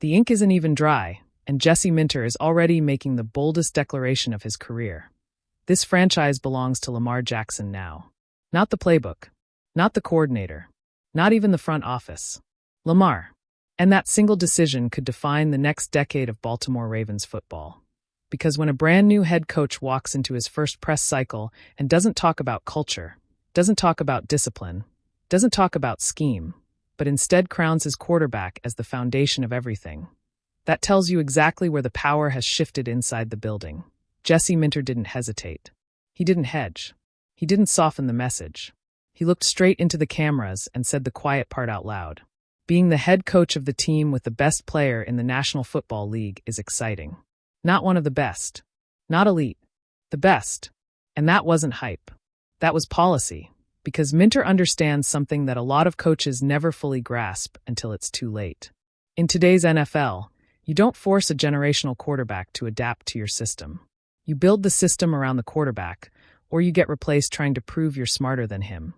The ink isn't even dry, and Jesse Minter is already making the boldest declaration of his career. This franchise belongs to Lamar Jackson now. Not the playbook. Not the coordinator. Not even the front office. Lamar. And that single decision could define the next decade of Baltimore Ravens football. Because when a brand new head coach walks into his first press cycle and doesn't talk about culture, doesn't talk about discipline, doesn't talk about scheme, but instead crowns his quarterback as the foundation of everything, that tells you exactly where the power has shifted inside the building. Jesse Minter didn't hesitate. He didn't hedge. He didn't soften the message. He looked straight into the cameras and said the quiet part out loud. Being the head coach of the team with the best player in the National Football League is exciting. Not one of the best. Not elite. The best. And that wasn't hype. That was policy. Because Minter understands something that a lot of coaches never fully grasp until it's too late. In today's NFL, you don't force a generational quarterback to adapt to your system. You build the system around the quarterback, or you get replaced trying to prove you're smarter than him.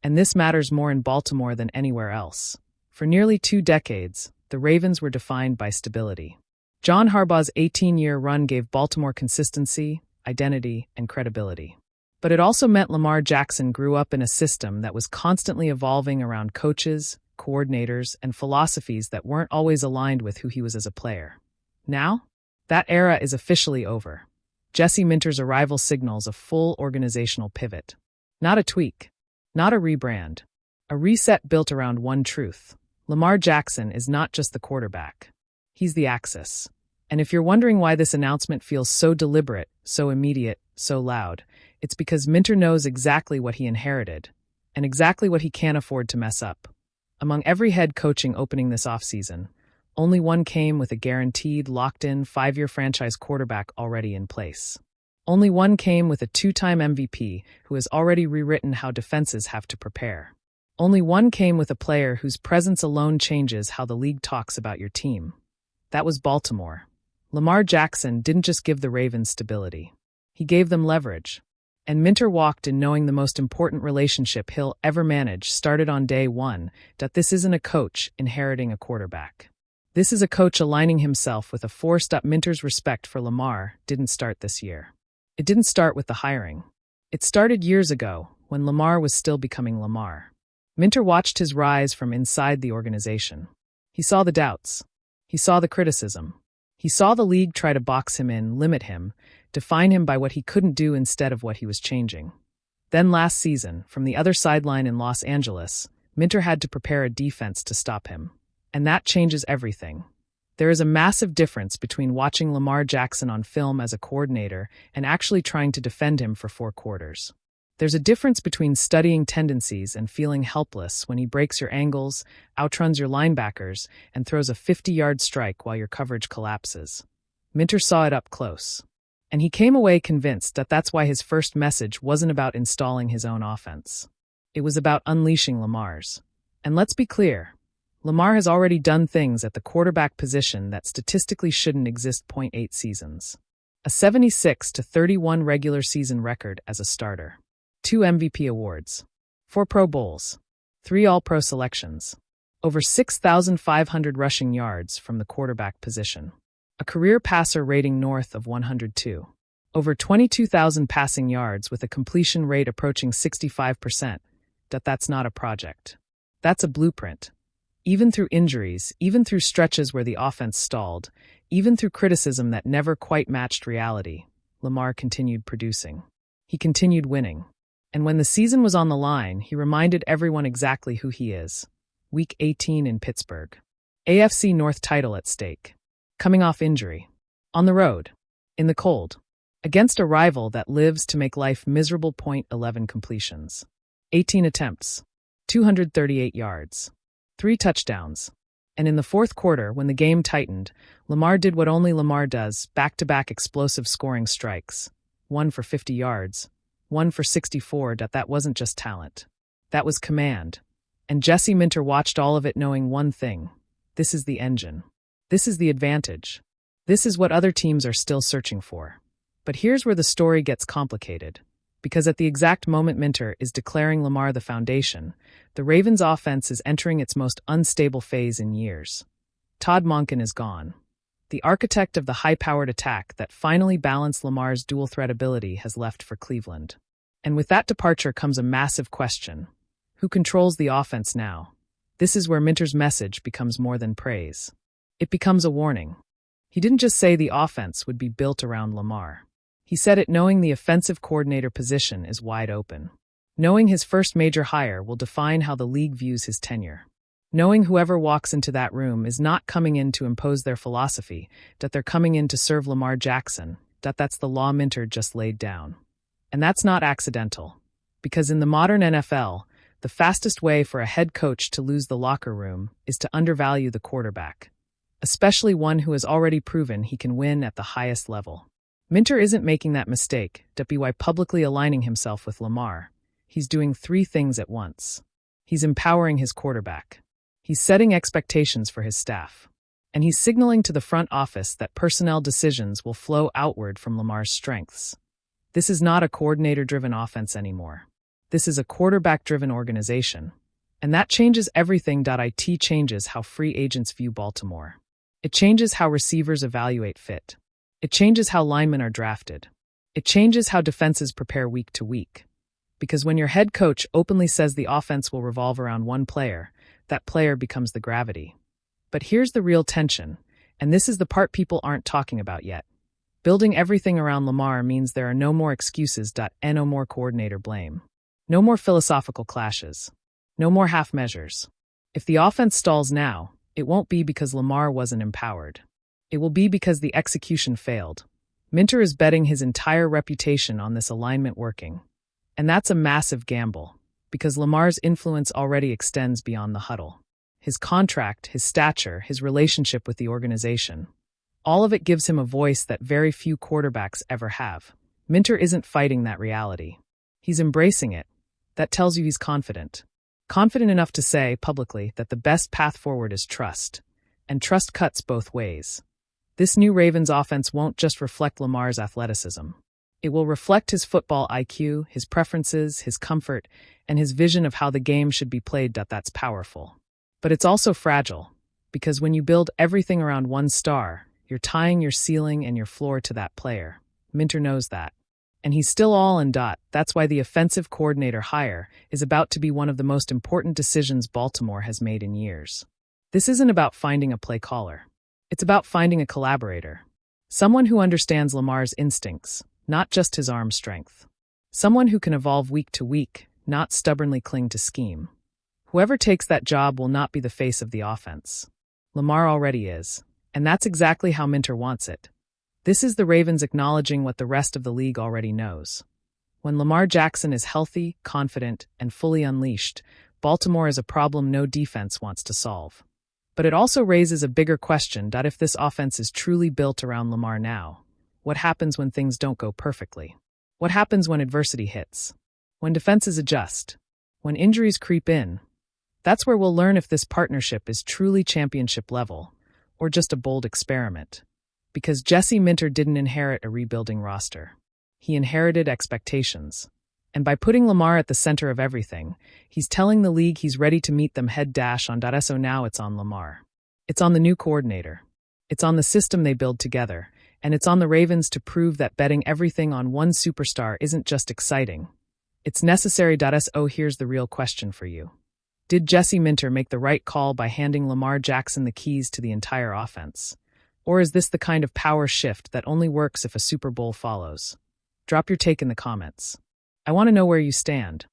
And this matters more in Baltimore than anywhere else. For nearly 2 decades, the Ravens were defined by stability. John Harbaugh's 18-year run gave Baltimore consistency, identity, and credibility. But it also meant Lamar Jackson grew up in a system that was constantly evolving around coaches, coordinators, and philosophies that weren't always aligned with who he was as a player. Now, that era is officially over. Jesse Minter's arrival signals a full organizational pivot. Not a tweak. Not a rebrand. A reset built around one truth. Lamar Jackson is not just the quarterback. He's the axis. And if you're wondering why this announcement feels so deliberate, so immediate, so loud, it's because Minter knows exactly what he inherited, and exactly what he can't afford to mess up. Among every head coaching opening this offseason, only one came with a guaranteed, locked-in, 5-year franchise quarterback already in place. Only one came with a 2-time MVP who has already rewritten how defenses have to prepare. Only one came with a player whose presence alone changes how the league talks about your team. That was Baltimore. Lamar Jackson didn't just give the Ravens stability. He gave them leverage. And Minter walked in knowing the most important relationship he'll ever manage started on day one, that this isn't a coach inheriting a quarterback. This is a coach aligning himself with a forced-up. Minter's respect for Lamar didn't start this year. It didn't start with the hiring. It started years ago, when Lamar was still becoming Lamar. Minter watched his rise from inside the organization. He saw the doubts. He saw the criticism. He saw the league try to box him in, limit him, define him by what he couldn't do instead of what he was changing. Then last season, from the other sideline in Los Angeles, Minter had to prepare a defense to stop him. And that changes everything. There is a massive difference between watching Lamar Jackson on film as a coordinator and actually trying to defend him for 4 quarters. There's a difference between studying tendencies and feeling helpless when he breaks your angles, outruns your linebackers, and throws a 50-yard strike while your coverage collapses. Minter saw it up close. And he came away convinced that that's why his first message wasn't about installing his own offense. It was about unleashing Lamar's. And let's be clear, Lamar has already done things at the quarterback position that statistically shouldn't exist. 8 seasons. A 76-31 regular season record as a starter. 2 MVP awards. 4 Pro Bowls. 3 All-Pro selections. Over 6,500 rushing yards from the quarterback position. A career passer rating north of 102. Over 22,000 passing yards with a completion rate approaching 65%. That's not a project. That's a blueprint. Even through injuries, even through stretches where the offense stalled, even through criticism that never quite matched reality, Lamar continued producing. He continued winning. And when the season was on the line, he reminded everyone exactly who he is. Week 18 in Pittsburgh. AFC North title at stake. Coming off injury. On the road. In the cold. Against a rival that lives to make life miserable. 11 completions. 18 attempts. 238 yards. 3 touchdowns. And in the fourth quarter, when the game tightened, Lamar did what only Lamar does, back-to-back explosive scoring strikes. 1 for 50 yards. 1 for 64. That wasn't just talent. That was command. And Jesse Minter watched all of it knowing one thing. This is the engine. This is the advantage. This is what other teams are still searching for. But here's where the story gets complicated. Because at the exact moment Minter is declaring Lamar the foundation, the Ravens' offense is entering its most unstable phase in years. Todd Monken is gone. The architect of the high-powered attack that finally balanced Lamar's dual-threat ability has left for Cleveland. And with that departure comes a massive question. Who controls the offense now? This is where Minter's message becomes more than praise. It becomes a warning. He didn't just say the offense would be built around Lamar. He said it knowing the offensive coordinator position is wide open. Knowing his first major hire will define how the league views his tenure. Knowing whoever walks into that room is not coming in to impose their philosophy, that they're coming in to serve Lamar Jackson, that's the law Minter just laid down. And that's not accidental. Because in the modern NFL, the fastest way for a head coach to lose the locker room is to undervalue the quarterback, especially one who has already proven he can win at the highest level. Minter isn't making that mistake, by publicly aligning himself with Lamar. He's doing three things at once. He's empowering his quarterback. He's setting expectations for his staff. And he's signaling to the front office that personnel decisions will flow outward from Lamar's strengths. This is not a coordinator-driven offense anymore. This is a quarterback-driven organization. And that changes everything. It changes how free agents view Baltimore. It changes how receivers evaluate fit. It changes how linemen are drafted. It changes how defenses prepare week to week. Because when your head coach openly says the offense will revolve around one player, that player becomes the gravity. But here's the real tension, and this is the part people aren't talking about yet. Building everything around Lamar means there are no more excuses. No more coordinator blame. No more philosophical clashes. No more half measures. If the offense stalls now, it won't be because Lamar wasn't empowered. It will be because the execution failed. Minter is betting his entire reputation on this alignment working. And that's a massive gamble, because Lamar's influence already extends beyond the huddle. His contract, his stature, his relationship with the organization. All of it gives him a voice that very few quarterbacks ever have. Minter isn't fighting that reality. He's embracing it. That tells you he's confident. Confident enough to say publicly that the best path forward is trust. And trust cuts both ways. This new Ravens offense won't just reflect Lamar's athleticism. It will reflect his football IQ, his preferences, his comfort, and his vision of how the game should be played. That's powerful. But it's also fragile, because when you build everything around one star, you're tying your ceiling and your floor to that player. Minter knows that. And he's still all in. That's why the offensive coordinator hire is about to be one of the most important decisions Baltimore has made in years. This isn't about finding a play caller. It's about finding a collaborator. Someone who understands Lamar's instincts, not just his arm strength. Someone who can evolve week to week, not stubbornly cling to scheme. Whoever takes that job will not be the face of the offense. Lamar already is, and that's exactly how Minter wants it. This is the Ravens acknowledging what the rest of the league already knows. When Lamar Jackson is healthy, confident, and fully unleashed, Baltimore is a problem no defense wants to solve. But it also raises a bigger question: if this offense is truly built around Lamar now, what happens when things don't go perfectly? What happens when adversity hits? When defenses adjust? When injuries creep in? That's where we'll learn if this partnership is truly championship level, or just a bold experiment. Because Jesse Minter didn't inherit a rebuilding roster. He inherited expectations. And by putting Lamar at the center of everything, he's telling the league he's ready to meet them head dash on. So now it's on Lamar. It's on the new coordinator. It's on the system they build together. And it's on the Ravens to prove that betting everything on one superstar isn't just exciting. It's necessary. So here's the real question for you. Did Jesse Minter make the right call by handing Lamar Jackson the keys to the entire offense? Or is this the kind of power shift that only works if a Super Bowl follows? Drop your take in the comments. I want to know where you stand.